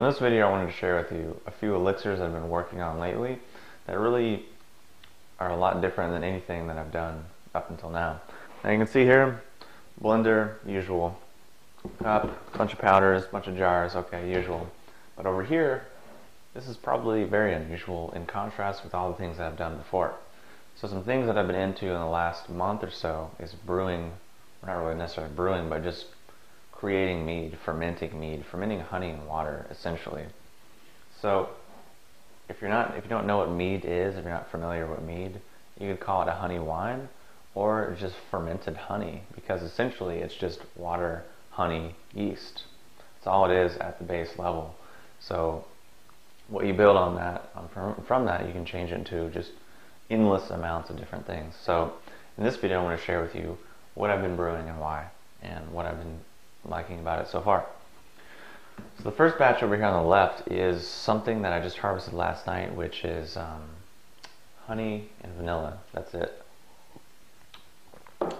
In this video I wanted to share with you a few elixirs I've been working on lately that really are a lot different than anything that I've done up until now. Now you can see here, blender, usual. Cup, bunch of powders, bunch of jars, okay, usual. But over here, this is probably very unusual in contrast with all the things that I've done before. So some things that I've been into in the last month or so is brewing, not really necessarily brewing, but just creating mead, fermenting honey and water, essentially. So if you don't know what mead is, if you're not familiar with mead, you could call it a honey wine or just fermented honey, because essentially it's just water, honey, yeast. That's all it is at the base level. So what you build on that, from that, you can change it into just endless amounts of different things. So in this video I want to share with you what I've been brewing and why, and what I've been liking about it so far. So the first batch over here on the left is something that I just harvested last night, which is honey and vanilla. That's it.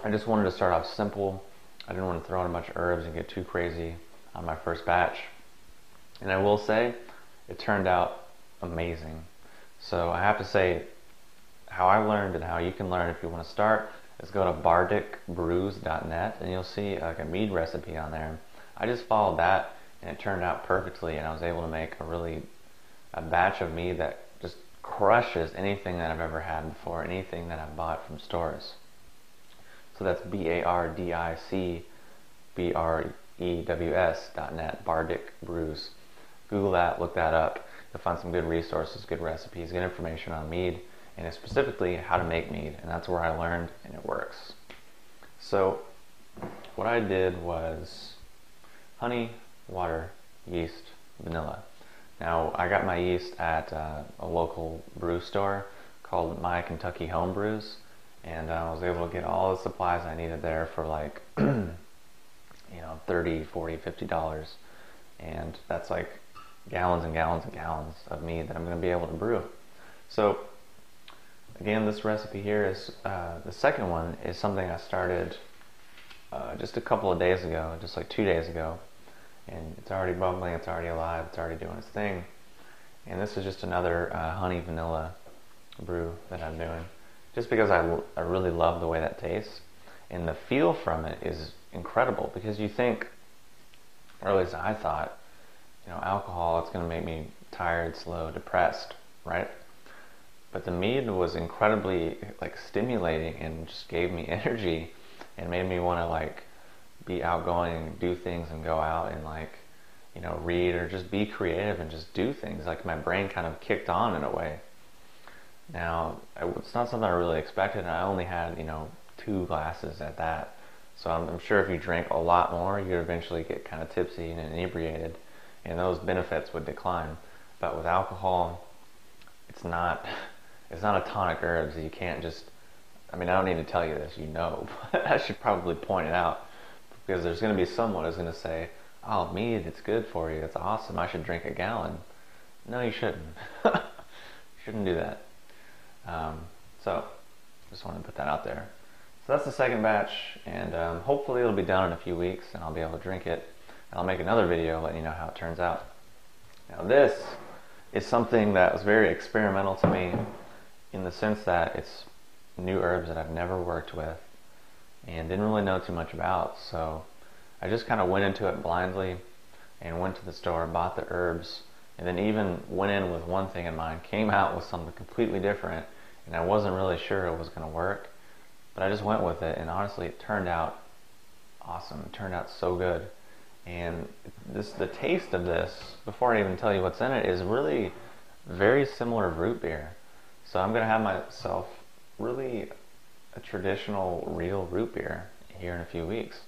I just wanted to start off simple. I didn't want to throw in a bunch of herbs and get too crazy on my first batch. And I will say, it turned out amazing. So I have to say, how I learned and how you can learn if you want to start is go to bardicbrews.net and you'll see like a mead recipe on there. I just followed that and it turned out perfectly, and I was able to make a batch of mead that just crushes anything that I've ever had before, anything that I've bought from stores. So that's bardicbrews.net, Bardic Brews. Google that, look that up. You'll find some good resources, good recipes, good information on mead, and specifically how to make mead, and that's where I learned, and it works. So what I did was honey, water, yeast, vanilla. Now I got my yeast at a local brew store called My Kentucky Home Brews, and I was able to get all the supplies I needed there for like $30, $40, $50, and that's like gallons and gallons and gallons of mead that I'm going to be able to brew. So again, this recipe here is, the second one is something I started just a couple of days ago, just like 2 days ago. And it's already bubbling, it's already alive, it's already doing its thing. And this is just another honey vanilla brew that I'm doing. Just because I really love the way that tastes. And the feel from it is incredible, because you think, or at least I thought, alcohol, it's going to make me tired, slow, depressed, right? But the mead was incredibly stimulating and just gave me energy and made me want to be outgoing and do things and go out and read or just be creative and just do things. Like my brain kind of kicked on in a way. Now, it's not something I really expected, and I only had 2 glasses at that. So I'm sure if you drank a lot more, you'd eventually get kind of tipsy and inebriated, and those benefits would decline. But with alcohol, it's not a tonic herb, so you can't just, I don't need to tell you this, but I should probably point it out, because there's going to be someone who's going to say, oh, mead, it's good for you, it's awesome, I should drink a gallon. No, you shouldn't. You shouldn't do that. So, just want to put that out there. So that's the second batch, and hopefully it'll be done in a few weeks, and I'll be able to drink it. And I'll make another video letting you know how it turns out. Now this is something that was very experimental to me, in the sense that it's new herbs that I've never worked with and didn't really know too much about. So I just kind of went into it blindly and went to the store, bought the herbs, and then even went in with one thing in mind, came out with something completely different, and I wasn't really sure it was going to work, but I just went with it, and honestly it turned out awesome. It turned out so good. And the taste of this, before I even tell you what's in it, is really very similar to root beer. So I'm going to have myself really a traditional, real root beer here in a few weeks.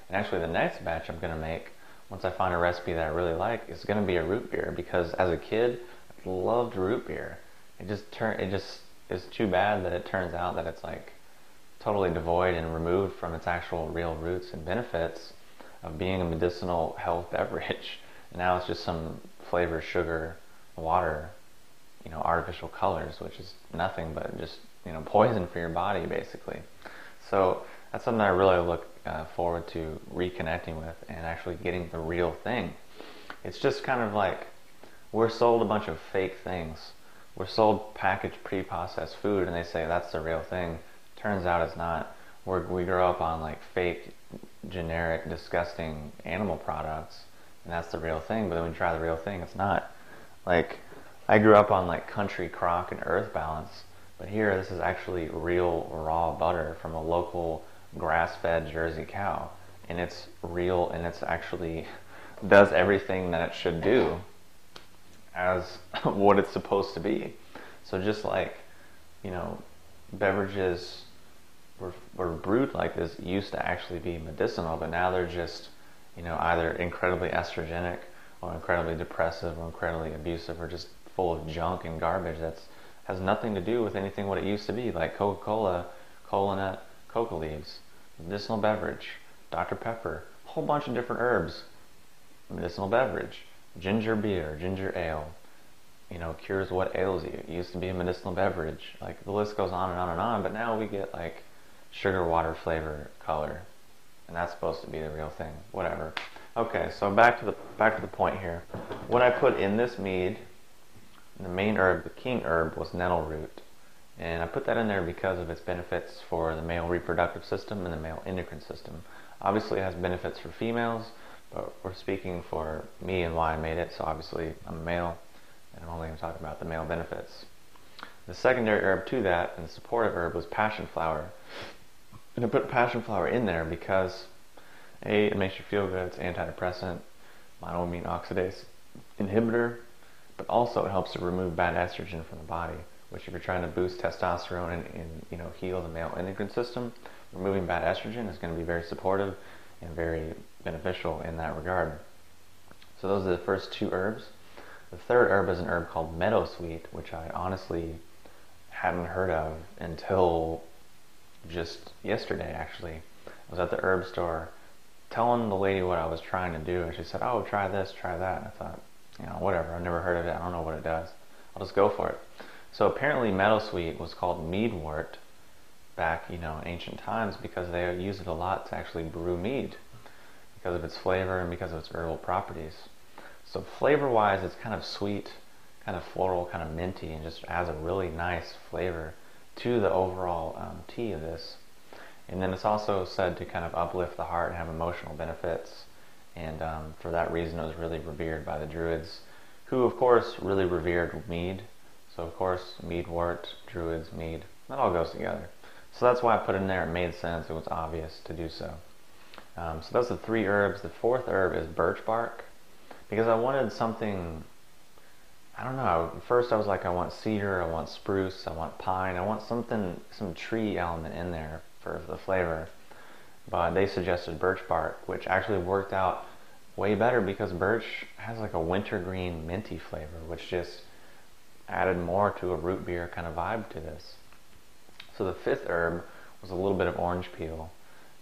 And actually the next batch I'm going to make, once I find a recipe that I really like, is going to be a root beer, because as a kid, I loved root beer. It's too bad that it turns out that it's totally devoid and removed from its actual real roots and benefits of being a medicinal health beverage. And now it's just some flavored sugar, water, artificial colors, which is nothing but just poison for your body, basically. So that's something I really look forward to reconnecting with and actually getting the real thing. It's just kind of like We're sold a bunch of fake things. We're sold packaged pre-processed food and they say that's the real thing. Turns out it's not. We grow up on like fake, generic, disgusting animal products and that's the real thing, but then when you try the real thing, it's not. Like, I grew up on like Country Crock and Earth Balance, but here this is actually real raw butter from a local grass-fed Jersey cow, and it's real and it's actually does everything that it should do as what it's supposed to be. So just like, you know, beverages were brewed like this used to actually be medicinal, but now they're just, you know, either incredibly estrogenic or incredibly depressive or incredibly abusive or just full of junk and garbage that has nothing to do with anything what it used to be, like Coca-Cola, cola nut, coca leaves, medicinal beverage, Dr. Pepper, a whole bunch of different herbs, medicinal beverage, ginger beer, ginger ale, you know, cures what ails you. It used to be a medicinal beverage. Like, the list goes on and on and on, but now we get like sugar water flavor color, and that's supposed to be the real thing. Whatever. Okay, so back to the point here. What I put in this mead, the main herb, the king herb, was nettle root, and I put that in there because of its benefits for the male reproductive system and the male endocrine system. Obviously, it has benefits for females, but we're speaking for me and why I made it. So obviously, I'm a male, and I'm only going to talk about the male benefits. The secondary herb to that, and the supportive herb, was passion flower. And I put passion flower in there because A, it makes you feel good, it's antidepressant, monoamine oxidase inhibitor, but also it helps to remove bad estrogen from the body, which if you're trying to boost testosterone and you know, heal the male endocrine system, removing bad estrogen is going to be very supportive and very beneficial in that regard. So those are the first two herbs. The third herb is an herb called meadowsweet, which I honestly hadn't heard of until just yesterday, actually. I was at the herb store telling the lady what I was trying to do, and she said, oh, try this, try that. And I thought, you know, whatever, I've never heard of it, I don't know what it does. I'll just go for it. So apparently meadowsweet was called meadwort back, you know, in ancient times because they used it a lot to actually brew mead because of its flavor and because of its herbal properties. So flavor-wise, it's kind of sweet, kind of floral, kind of minty, and just adds a really nice flavor to the overall tea of this. And then it's also said to kind of uplift the heart and have emotional benefits. And for that reason, it was really revered by the Druids, who, of course, really revered mead. So, of course, meadwort, Druids, mead, that all goes together. So that's why I put it in there. It made sense. It was obvious to do so. So those are the three herbs. The fourth herb is birch bark, because I wanted something, I don't know, first I was like, I want cedar, I want spruce, I want pine, I want something, some tree element in there for the flavor. But they suggested birch bark, which actually worked out way better because birch has like a wintergreen minty flavor, which just added more to a root beer kind of vibe to this. So the fifth herb was a little bit of orange peel,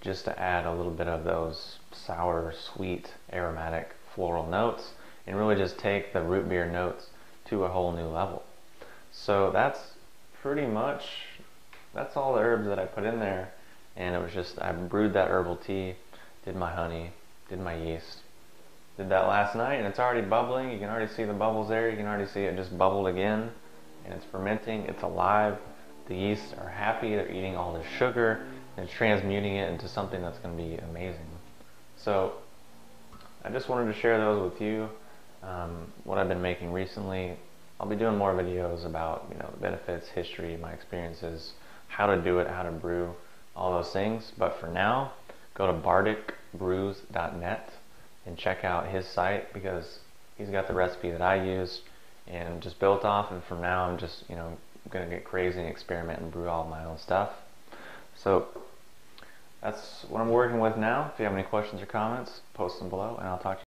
just to add a little bit of those sour, sweet, aromatic, floral notes, and really just take the root beer notes to a whole new level. So that's pretty much, that's all the herbs that I put in there. And it was just, I brewed that herbal tea, did my honey, did my yeast. Did that last night, and it's already bubbling. You can already see the bubbles there. You can already see it just bubbled again. And it's fermenting, it's alive. The yeast are happy, they're eating all the sugar, and it's transmuting it into something that's going to be amazing. So, I just wanted to share those with you, what I've been making recently. I'll be doing more videos about, you know, the benefits, history, my experiences, how to do it, how to brew, all those things. But for now, go to bardicbrews.net and check out his site because he's got the recipe that I used and just built off. And from now, I'm just, you know, going to get crazy and experiment and brew all my own stuff. So that's what I'm working with now. If you have any questions or comments, post them below, and I'll talk to you.